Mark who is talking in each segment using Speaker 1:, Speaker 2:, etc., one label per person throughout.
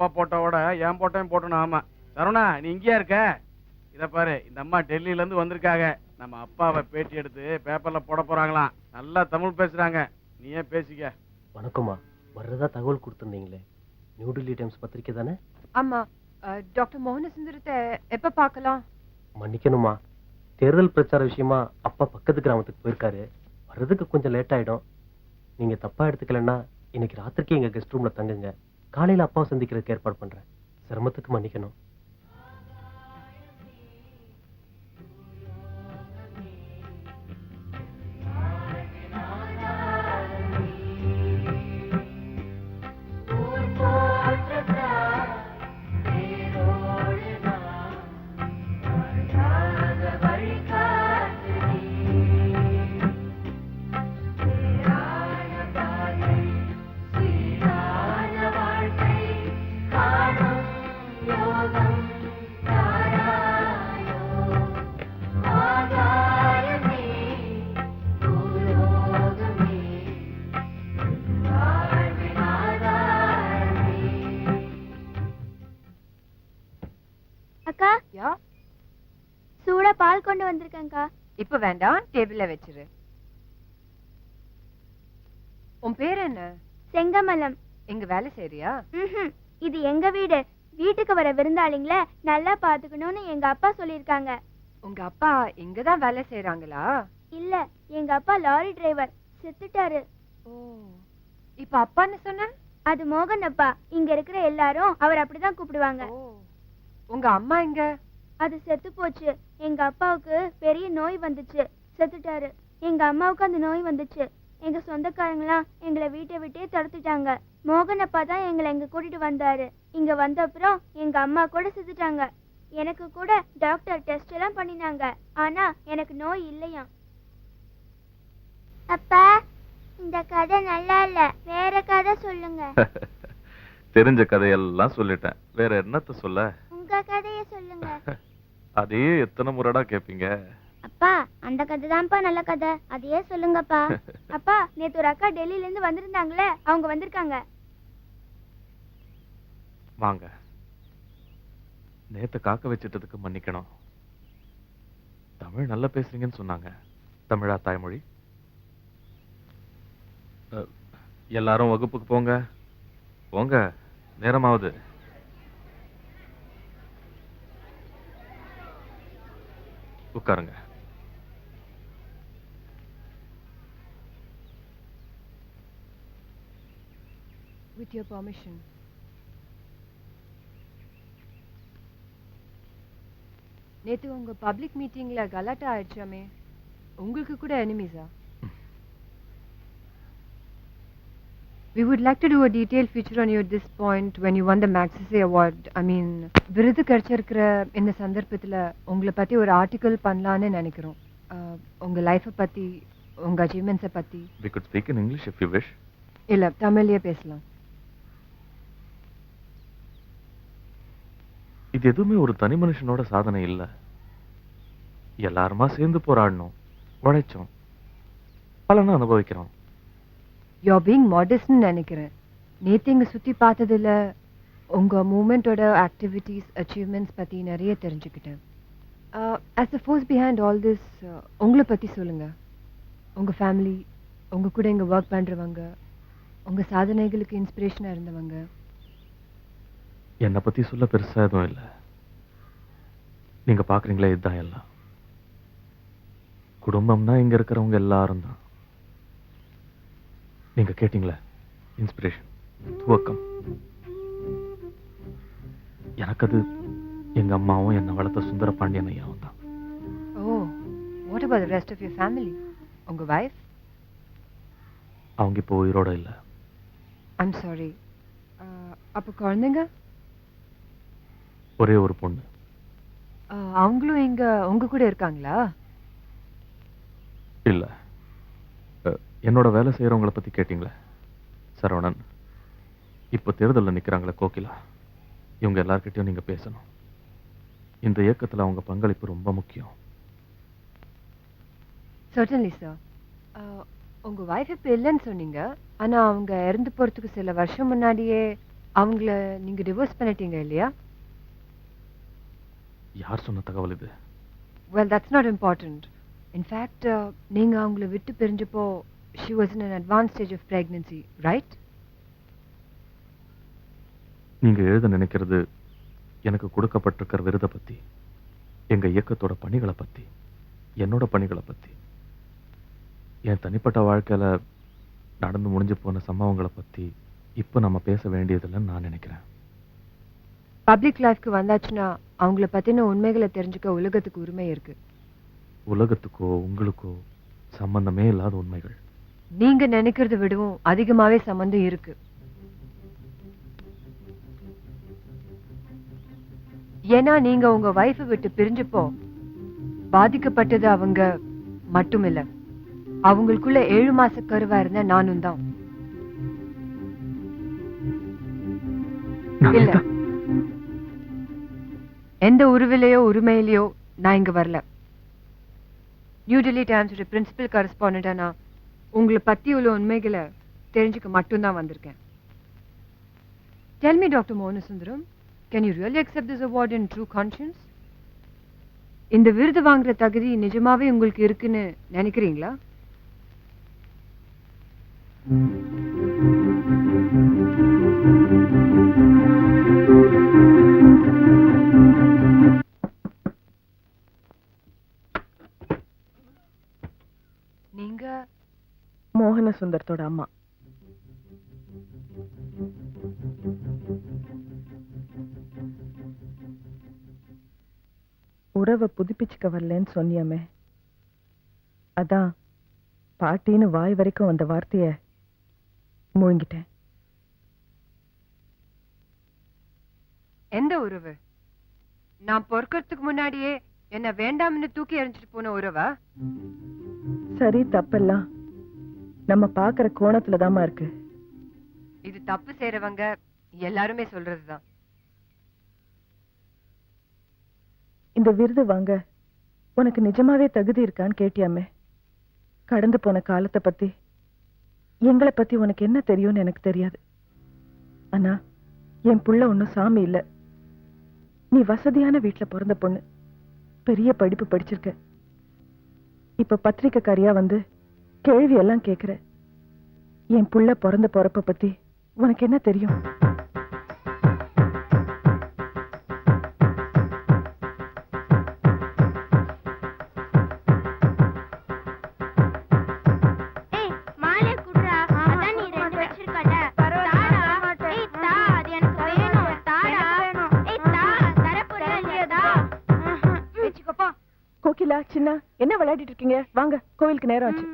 Speaker 1: அப்பா போட்டோவோட என் போட்டோயும் போட்டணும். ஆமா சரவணா, நீ இங்கேயா இருக்க? இத பாரு, இந்த அம்மா டெல்லியில இருந்து வந்திருக்காங்க. நம்ம அப்பாவை பேட்டி எடுத்து பேப்பர்ல போட போறாங்களாம். நல்லா தமிழ் பேசுறாங்க, நீயே பேசிக்க.
Speaker 2: வணக்கம்மா. வர்றதா தகவல் கொடுத்துருந்தீங்களே, நியூ டெல்லி டைம்ஸ் பத்திரிக்கை தானே?
Speaker 3: ஆமா. டாக்டர் மோகன சுந்தரத்தை எப்ப பார்க்கலாம்?
Speaker 2: மன்னிக்கணுமா, தேர்தல் பிரச்சார விஷயமா அப்பா பக்கத்து கிராமத்துக்கு போயிருக்காரு. வர்றதுக்கு கொஞ்சம் லேட் ஆயிடும். நீங்க தப்பா எடுத்துக்கலன்னா இன்னைக்கு ராத்திரிக்கு எங்க கெஸ்ட் ரூம்ல தங்குங்க. காலையில அப்பாவை சந்திக்கிறதுக்கு ஏற்பாடு பண்றேன். சிரமத்துக்கு மன்னிக்கணும்.
Speaker 4: அக்கா,
Speaker 3: யா,
Speaker 4: சூடா பால் கொண்டு வந்திருக்கேன்க்கா.
Speaker 3: இப்ப வேண்டாம், டேபிள்ல வச்சிரு. உன் பேர் என்ன?
Speaker 4: செங்கமலம்.
Speaker 3: இங்க வேலை செய்றியா?
Speaker 4: ம்ஹும். இது எங்க வீடு. வீட்டுக்கு வர விருந்தாளிங்கள நல்லா பாத்துக்கணும்னு எங்க அப்பா சொல்லிருக்காங்க.
Speaker 3: உங்க அப்பா இங்கதான் வேலை செய்யறாங்களா?
Speaker 4: இல்ல, எங்க அப்பா லாரி டிரைவர், செத்துட்டாரு.
Speaker 3: ஓ, இப்ப அப்பான்னு சொன்ன?
Speaker 4: அது மோகன் அப்பா. இங்க இருக்கிற எல்லாரும் அவர் அப்படிதான் கூப்பிடுவாங்க.
Speaker 3: ஓ, உங்க அம்மா எங்க?
Speaker 4: அது செத்து போச்சு. எங்க அப்பாவுக்கு பெரிய நோய் வந்துச்சு, செத்துட்டாரு. எங்க அம்மாவுக்கு அந்த நோய் வந்துச்சு. எங்க சொந்தக்காரங்களாம் எங்களை வீட்டை விட்டே தடுத்துட்டாங்க. மோகன் அப்பா தான் எங்களை இங்க கூட்டிட்டு வந்தாரு. இங்க வந்த அப்புறம் எங்க அம்மா கூட செத்துட்டாங்க. எனக்கு கூட டாக்டர் டெஸ்ட் எல்லாம் பண்ணினாங்க. ஆனா எனக்கு நோய் இல்லையா. அப்பா, இந்த கதை நல்லா இல்ல, வேற கதை சொல்லுங்க.
Speaker 5: தெரிஞ்ச கதையெல்லாம் சொல்லிட்டேன், வேற என்னத்த சொல்ல?
Speaker 4: உங்க கதைய சொல்லுங்க.
Speaker 5: அதையே எத்தனை முறைடா கேப்பீங்க?
Speaker 4: அப்பா, அந்த கதை தான்ப்பா நல்ல கதை, அதையே சொல்லுங்கப்பா. அப்பா, நேத்து ஒரு அக்கா டெல்லியில இருந்து வந்திருந்தாங்களே, அவங்க வந்திருக்காங்க.
Speaker 5: வாங்க. நேத்து காக்க வச்சிட்டதுக்கு மன்னிக்கணும். தமிழ் நல்லா பேசுறீங்கன்னு சொன்னாங்க. தமிழா தாய்மொழி? எல்லாரும் வகுப்புக்கு போங்க போங்க, நேரமாவது. உட்காருங்க.
Speaker 3: With your permission. நேத்து உங்க பப்ளிக் மீட்டிங்ல கலாட்டா ஆயிடுச்சாமே, உங்களுக்கு கூட எனிமீஸா? We would like to do a detailed feature on you at this point when you won the Magsaysay Award. I mean, விருது கிடைச்சிருக்கிற இந்த சந்தர்ப்பத்துல உங்களை பத்தி ஒரு ஆர்டிக்கல் பண்ணலான்னு நினைக்கிறோம். உங்க லைஃபை பத்தி, உங்க அச்சீவ்மெண்ட்ஸை பத்தி.
Speaker 5: We could speak in English if you wish.
Speaker 3: இல்ல, தமிழ்லயே பேசலாம்.
Speaker 5: இது எதுவுமே ஒரு தனி மனுஷனோட சாதனை இல்ல. எல்லாருமா சேர்ந்து போராடணும், உழைச்சோம், பலனை அனுபவிக்கிறோம்.
Speaker 3: You're being modest ன்னு நினைக்கிறேன். நேத்து இங்க சுத்தி பார்த்ததுல உங்க மூமெண்டோட ஆக்டிவிட்டீஸ், அச்சீவ்மெண்ட்ஸ் பத்தி நிறைய தெரிஞ்சுக்கிட்டேன். As the force behind all this, உங்களை பத்தி சொல்லுங்க. உங்க ஃபேமிலி, உங்க கூட இங்க ஒர்க் பண்றவங்க, உங்க சாதனைகளுக்கு இன்ஸ்பிரேஷனா இருந்தவங்க.
Speaker 5: என்னை பத்தி சொல்ல பெருசா எதுவும் இல்லை. நீங்க பாக்குறீங்களே, இதுதான் எல்லாம். குடும்பம்னா இங்க இருக்கிறவங்க எல்லாரும் தான். நீங்க கேட்டீங்களே, இன்ஸ்பிரேஷன், துவக்கம். எனக்கு அது எங்க அம்மாவும் என்ன வளர்த்த சுந்தர பாண்டியன் ஐயாவும் தான்.
Speaker 3: Oh, what about the rest of your family? உங்க வைஃப்?
Speaker 5: அவங்க இப்போ உயிரோட இல்ல.
Speaker 3: I'm sorry. அப்ப குழந்தைங்க?
Speaker 5: ஒரே ஒரு பொண்ணு.
Speaker 3: அவங்களும் இங்க உங்க கூட இருக்காங்களா?
Speaker 5: இல்ல. என்னோட வேலை செய்யறவங்களை பத்தி கேட்டீங்களே, சரவணன், இப்போ தேர்தலில் நிக்கிறாங்களே கோகிலா, இவங்க எல்லார்கிட்டயும் நீங்க பேசணும். இந்த இயக்கத்துல அவங்க பங்களிப்பு ரொம்ப முக்கியம்.
Speaker 3: Certainly, sir. உங்க வைஃப் இப்ப இல்லைன்னு சொன்னீங்க. ஆனா அவங்க இறந்து போறதுக்கு சில வருஷம் முன்னாடியே அவங்கள நீங்க டிவோர்ஸ் பண்ணிட்டீங்க இல்லையா?
Speaker 5: யார் சொன்ன தகவல் இது?
Speaker 3: Well, that's not important. In fact, நீங்க அவங்கள விட்டு பிரிஞ்சப்போ she was in an advanced stage of pregnancy, right?
Speaker 5: நீங்க எழுத நினைக்கிறது எனக்கு கொடுக்கப்பட்டிருக்கிற விருதை பத்தி, எங்க இயக்கத்தோட பணிகளை பத்தி, என்னோட பணிகளை பத்தி, என் தனிப்பட்ட வாழ்க்கையில நடந்து முடிஞ்சு போன சம்பவங்களை பத்தி இப்ப நம்ம பேச வேண்டியதில்லைன்னு நான் நினைக்கிறேன்.
Speaker 3: பப்ளிக் லைஃப்க்கு வந்தாச்சுன்னா அவங்கள பத்தின உண்மைகளை தெரிஞ்சுக்க உலகத்துக்கு உரிமை இருக்கு.
Speaker 5: உலகத்துக்கோ உங்களுக்கோ சம்பந்தமே இல்லாத உண்மைகள்.
Speaker 3: நீங்க நினைக்கிறத விடவும் அதிகமாவே சம்பந்தம் இருக்கு. ஏன்னா நீங்க உங்க வைஃபை விட்டு பிரிஞ்சப்போ பாதிக்கப்பட்டது அவங்க மட்டும் இல்ல, அவங்களுக்குள்ள 7 மாச கருவா இருந்த நானும் தான். இல்ல, எந்த உருவிலையோ உரிமையிலையோ நான் இங்க வரல. நியூ டெல்லி டைம்ஸோட பிரின்சிபல் கரஸ்பாண்டா நான் உங்களை பத்தி உள்ள உண்மைகளை தெரிஞ்சுக்க மட்டும்தான் வந்திருக்கேன். Tell me, Dr. Mohansundaram, can you really accept this award in true conscience? இந்த விருது வாங்குற தகுதி நிஜமாவே உங்களுக்கு இருக்குன்னு நினைக்கிறீங்களா? நீங்க
Speaker 6: மோகன சுந்தரத்தோட அம்மா. உறவை புதுப்பிச்சுக்க வரலன்னு சொன்னியமே, அதான் பாட்டின்னு வாய் வரைக்கும் வந்த வார்த்தைய முழுங்கிட்டேன்.
Speaker 3: எந்த உறவு? நான் பொறுக்கிறதுக்கு முன்னாடியே என்ன வேண்டாம்னு தூக்கி எறிஞ்சிட்டு போன உறவா?
Speaker 6: சரி, தப்பெல்லாம் நம்ம பாக்குற கோணத்துலதாம்மா இருக்கு.
Speaker 3: இது தப்பு செய்யறவங்க எல்லாருமே சொல்றதுதான்.
Speaker 6: இந்த விருது வாங்க உனக்கு நிஜமாவே தகுதி இருக்கான்னு கேட்டியாமே. கடந்து போன காலத்தை பத்தி, எங்களை பத்தி உனக்கு என்ன தெரியும்னு எனக்கு தெரியாது. ஆனா என் புள்ள ஒன்னும் சாமி இல்ல. நீ வசதியான வீட்டுல பிறந்த பொண்ணு, பெரிய படிப்பு படிச்சிருக்க. இப்ப பத்திரிக்கைக்காரியா வந்து கேள்வி எல்லாம் கேக்குற. என் புள்ள பிறந்த பொறப்ப பத்தி உனக்கு என்ன தெரியும்? கோகிலா, சின்ன என்ன விளையாடிட்டு இருக்கீங்க? வாங்க, கோவிலுக்கு நேரம் ஆச்சு.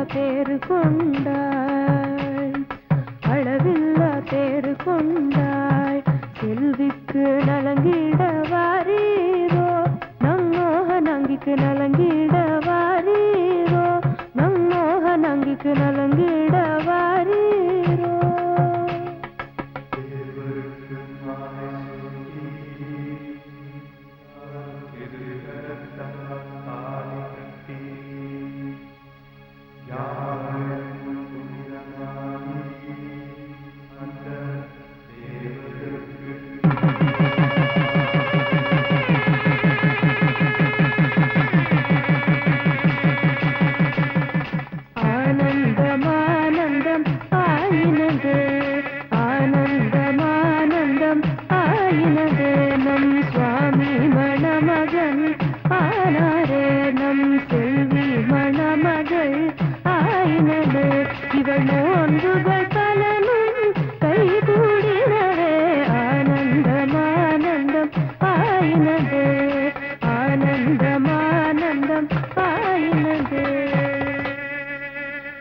Speaker 7: பேரு கொண்டாய், அளவில்லா பேரு கொண்டாய். செல்விக்கு நலங்கிட வாரீரோ, நம் மோகனங்கிக்கு நலங்கிட வாரீரோ, நம் மோகனங்கிக்கு நலங்கிட வாரீரோ. ஆனந்தமானந்தம் ஆயினது, ஆனந்தமானந்தம் ஆயினது. நம் சுவாமி மணமகன் ஆனாரே, நம் செல்வி மணமகள் ஆயினது. இவள் நோன்புகள் பல